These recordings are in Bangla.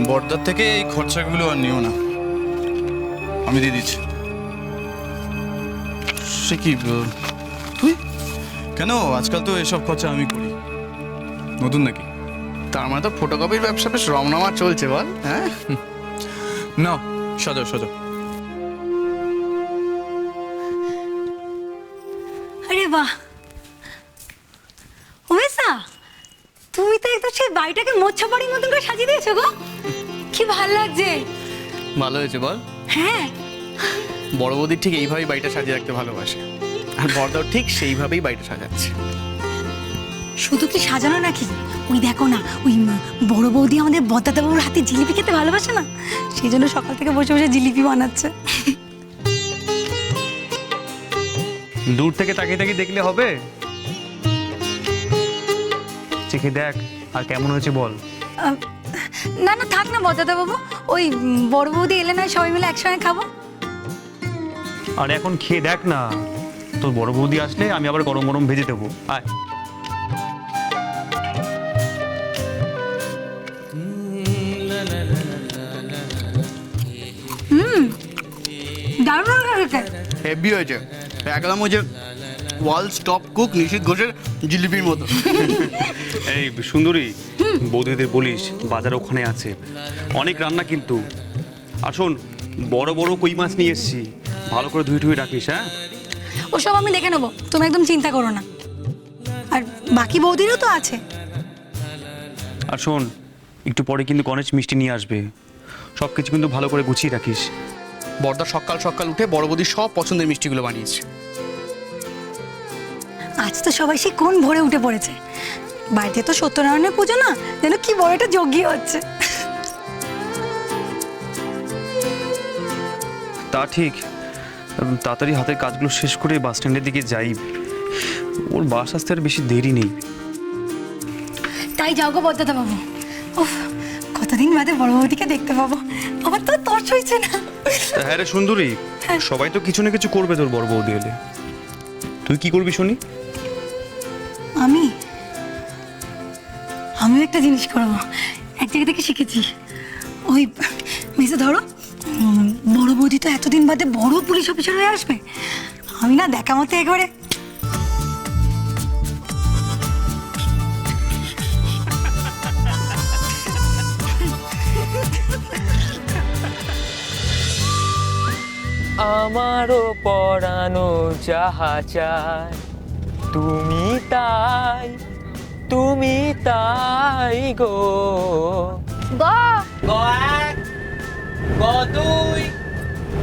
বর্দার থেকে এই খরচাগুলো আর নিও না, আমি দিয়ে দিচ্ছি। সে কি তুই কেন? আজকাল তো এসব খরচা আমি করি, নতুন নাকি? তার মানে তো ফটোকপির ব্যবসা বেশ রমরমা চলছে, বল? হ্যাঁ, না সাজাও সাজাও। আরে বাহ, উমেশা, তুমি তো একদম সেই বাড়িটাকে মোচ্ছা বাড়ির মতন করে সাজিয়ে দিয়েছো গো। কি ভাল লাগছে। ভালো হয়েছে বল। হ্যাঁ, বড় বৌদি ঠিক এইভাবেই বাড়িটা সাজিয়ে রাখতে ভালোবাসে, আর বড়দাও ঠিক সেইভাবেই বাড়িটা সাজাচ্ছে। শুধু কি সাজানো নাকি, ওই দেখো না, ওই বড় বৌদি আমাদের বদ্দাদাবাবুর হাতে জিলিপি খেতে ভালোবাসে না, সেই জন্য সকাল থেকে বসে বসে জিলিপি বানাচ্ছে। দূর থেকে তাকিয়ে তাকিয়ে দেখলে হবে, চেখে দেখ আর কেমন হয়েছে বল। না না, থাক না বদ্দাদাবাবু, ওই বড় বৌদি এলে না সবাই মিলে একসঙ্গে খাবো। আর এখন খেয়ে দেখ না, তোর বড় বৌদি আসলে আমি আবার গরম গরম ভেজে দেবো। আয়। দারুণ হয়েছে। হেভি হয়েছে, একদম ওই যে ওয়ার্ল্ড টপ কুক নিশীথ ঘোষের জিলিপির মতো। এই সুন্দরী, বৌদিদের বলিস বাজার ওখানে আছে, অনেক রান্না কিন্তু। আর শোন, বড় বড় কই মাছ নিয়ে এসেছি, ভালো করে ধুয়ে ধুয়ে রাখিস। হ্যাঁ, ওসব আমি দেখে নেবো, তুমি একদম চিন্তা করো না। আর বাকি বৌদিরও তো আছে। আর শোন, একটু পরে কিন্তু গণেশ মিষ্টি নিয়ে আসবে, সব কিছু কিন্তু ভালো করে গুছিয়ে রাখিস। বড়দা সকাল সকাল উঠে বড় বৌদি সব পছন্দের মিষ্টিগুলো বানিয়েছে। আজ তো সবাই সে কোন ভোরে উঠে পড়েছে, বাড়িতে তো সত্যনারায়ণের পুজো না, যেন কি বড় একটা যজ্ঞ হচ্ছে। তা ঠিক, তাড়াতাড়ি হাতের কাজগুলো শেষ করে বাস স্ট্যান্ডের দিকে যাই, ওর বাস আসতে আর বেশি দেরি নেই। তাই যাও গো বদ্দাদা বাবু, উফ, কতদিন বাদে বড় বৌদিকে দেখতে পাবো, আমার তো তর্স হয়েছে না। হ্যাঁ রে সুন্দরী, সবাই তো কিছু না কিছু করবে তোর বড় বৌদি এলে, তুই কি করবি শুনি? আমিও একটা জিনিস করবো, এক জায়গা থেকে শিখেছি। ওই মেসে ধরো, বড় বৌদি তো এতদিন বাদে বড় পুলিশ অফিসার হয়ে আসবে, আমি না দেখা মতো একবারে আমারও পরানো যাহা চায়, তুমি তাই, তুমি তাই গো। গ এক, গ দুই,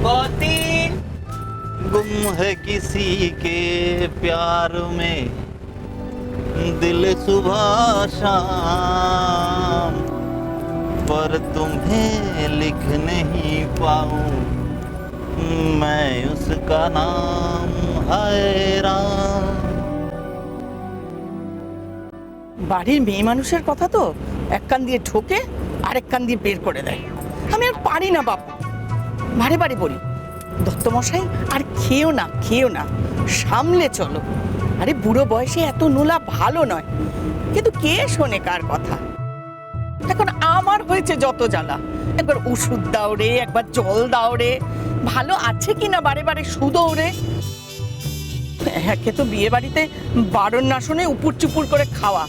গ তিন। गुम है किसी के प्यार में दिल सुबह शाम, पर तुम्हें लिख नहीं पाऊं मैं उसका नाम हैरान। বাড়ির মেয়ে মানুষের কথা তো এক কান দিয়ে ঠোকে আরেক কান দিয়ে বের করে দেয়। আমি আর পারি না বাপ, বারে বারে বলি দত্তমশাই আর খেও না, খেও না, সামলে চলো। আরে বুড়ো বয়সে এত নোলা ভালো নয়, কিন্তু কে শোনে কার কথা। এখন আমার হয়েছে যত জ্বালা, একবার ওষুধ দাও রে, একবার জল দাও রে, ভালো আছে কিনা বারে বারে সুদও রে। একে তো বিয়ে বাড়িতে বারণ না শুনে উপুর চুপুর করে খাওয়া,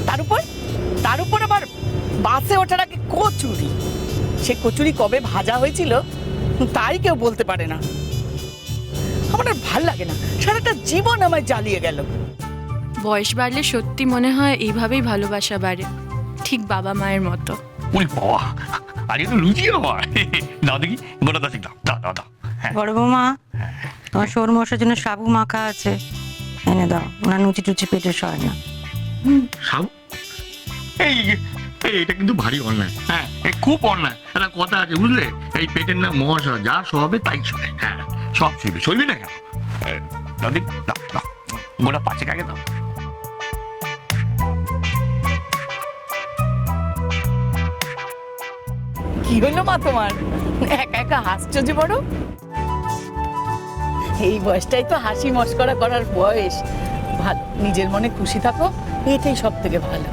তার উপর আবার বাসে ওঠার আগে কচুরি। সে কচুরি কবে ভাজা হয়েছিল তাই কেউ বলতে পারে না। আমার আর ভাল লাগে না, সারাটা জীবন আমায় জ্বালিয়ে গেল। বয়স বাড়লে সত্যি মনে হয় এইভাবেই ভালোবাসা বাড়ে, ঠিক বাবা মায়ের মতো। ওরে বাবা, আর একটু লুচিও হয়, দাও দেখি, গোটা দাসিক দাও দাও দাও দাও। বড় বৌমা, তোমার সৌর মশার জন্য সাবু মাখা আছে, এনে দাও, ওনার লুচি টুচি পেটে সয় না। সাবু, এই এটা কিন্তু ভারী অন্যায়। হ্যাঁ, খুব অন্যায়। একটা কথা আছে বুঝলে, এই পেটের না মশা যা সবে তাই শোনে। হ্যাঁ, সব শুনবে, শুনবি না কেন? দাও দিক, দাও দাও, গোটা পাঁচেক আগে দাও। কি হলো মা তোমার, একা একা হাসছো যে বড়? এই বয়সটাই তো হাসি মস্করা করার বয়স। নিজের মনে খুশি থাকো, এটাই সব থেকে ভালো।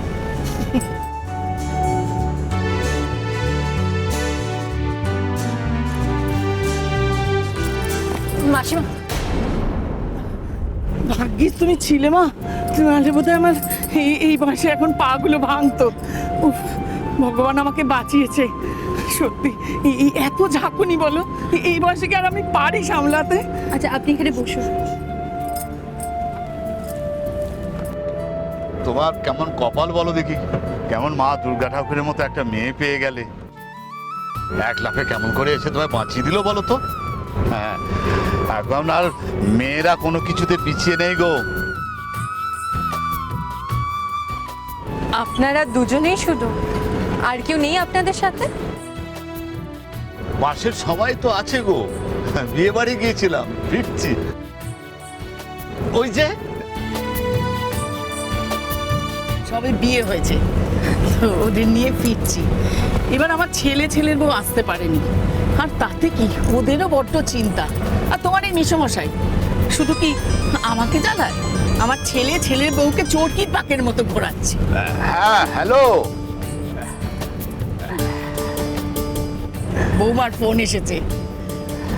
মাসিমা, ভাগ্যিস তুমি ছিলে মা, নাহলে বোধহয় আমার এই বয়সে এখন পাগুলো ভাঙতো। উফ, ভগবান আমাকে বাঁচিয়েছে। সত্যি এই এত ঝাঁকুনি বলো, এই বয়সে কি আর আমি পারি সামলাতে? আচ্ছা আপনি এখানে বসুন। তোমার কেমন কপাল বলো দেখি, কেমন মা দুর্গা ঠাকুরের মতো একটা মেয়ে পেয়ে গেলে। এক লাফে কেমন করে এসে তোমায় বাঁচিয়ে দিল বলো তো। হ্যাঁ, এখন আর মেয়েরা কোনো কিছুতে পিছিয়ে নেই গো। আপনারা দুজনেই শুধু, আর কেউ নেই আপনাদের সাথে? পাশের সবাই তো আছে গো, বিয়ে বাড়ি গিয়েছিলাম, ফিরছি। ওই যে সবে বিয়ে হয়েছে, তো ওদের নিয়ে ফিরছি। এবার আমার ছেলের বউ আসতে পারেনি, আর তাতে কি ওদেরও বড্ড চিন্তা। আর তোমার এই মিশমশাই শুধু কি আমাকে জানায়, আমার ছেলের বউকে চোরকির পাকের মতো ঘোরাচ্ছে। হ্যাঁ, হ্যালো। বৌমার ফোন এসেছে।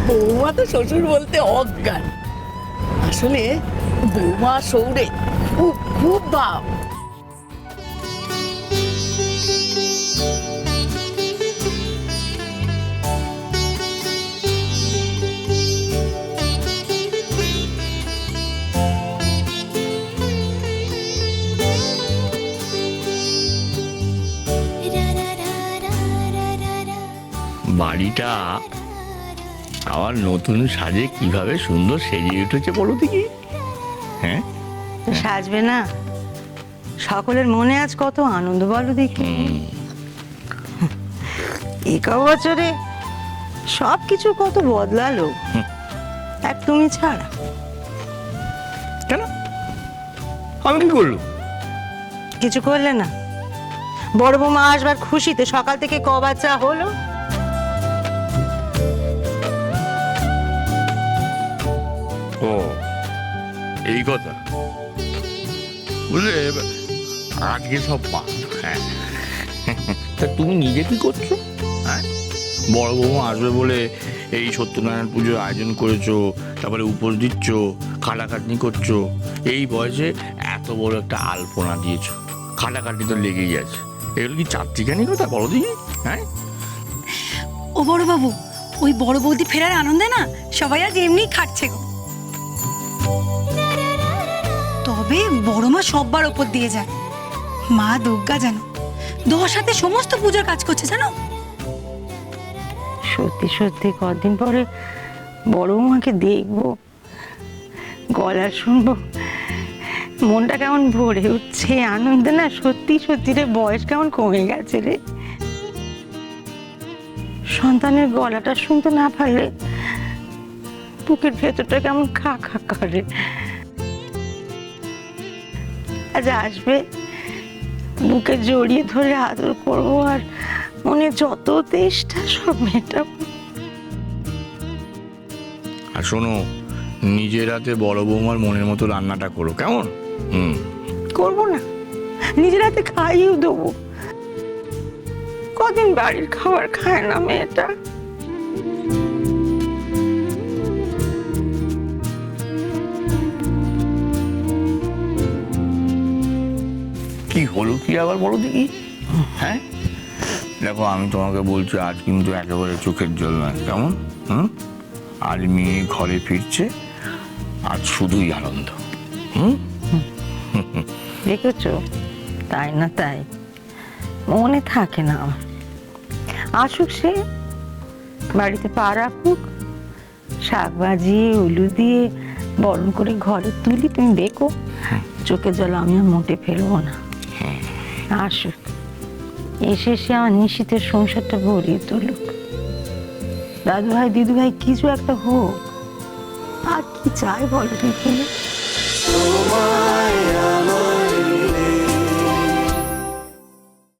বৌমা তো শ্বশুর বলতে অজ্ঞান। আসলে বৌমা সৌরে খুব খুব ভাব। বাড়িটা আমার নতুন সাজে কিভাবে সুন্দর সেজে উঠেছে বলো দেখি। হ্যাঁ, সাজবে না? সকলের মনে আজ কত আনন্দ বলো দেখি। এক বছরে সব কিছু কত বদলালো, এক তুমি ছাড়া। কেন? আমি কি করলো? কিছু করলে না? বড় বৌমা আসবার খুশিতে সকাল থেকে কবার চা হলো? ও, এই কথা বুঝলে, আজকে সব পা। হ্যাঁ, তা তুমি নিজে কি করছো? হ্যাঁ, বড় বৌমা আসবে বলে এই সত্যনারায়ণ পুজোর আয়োজন করেছো, তারপরে উপোস দিচ্ছ, খাটাখাটনি করছো, এই বয়সে এত বড় একটা আলপনা দিয়েছো, খাটাখাটনি তো লেগেই আছে। এগুলো কি চারটিখানি কথা বলো দেখি? হ্যাঁ, ও বড় বাবু, ওই বড় বৌদি ফেরার আনন্দে না সবাই আজ এমনি খাটছে গো। তবে বড় মা সববার ওপর দিয়ে যায়। মা দুর্গা জানো 10 হাতে সমস্ত পূজার কাজ করছে জানো। সত্যি সত্যি কদিন পরে বড় বৌমাকে দেখবো, গলা শুনবো, মনটা কেমন ভরে উঠছে আনন্দে না। সত্যি সত্যি রে, বয়স কেমন কমে গেছে রে। সন্তানের গলাটা শুনতে না পারলে বুকের ভেতরটা কেমন খা খা করে। আজ আসবে, বুকে জড়িয়ে ধরে আদর করবো, আর মনে যত তেষ্টা সব মেটাবো। আর শোনো, নিজের হাতে বড় বৌমার মনের মতো রান্নাটা করো, কেমন? করবো না? নিজের হাতে খাইয়েও দেবো। কদিন বাড়ির খাবার খায় না মেয়েটা। কি হলো কি আবার বলো দেখি? হ্যাঁ, দেখো আমি তোমাকে বলছি, আজ কিন্তু একেবারে চোখের জল নয়, কেমন? আজ মেয়ে ঘরে ফিরছে, আজ শুধুই আনন্দ। দেখেছো, তাই না তাই মনে থাকে না আমার। আসুক সে, বাড়িতে পা রাখুক, শাক ভাজিয়ে উলু দিয়ে বরণ করে ঘরে তুলি, তুমি দেখো চোখের জল আমি আর মোটে ফেলবো না। আসুক, এসে সে আমার নিশীথের সংসারটা ভরিয়ে তুলুক। দাদু ভাই দিদু ভাই কিছু একটা হোক, আর কি চাই বলো দেখি।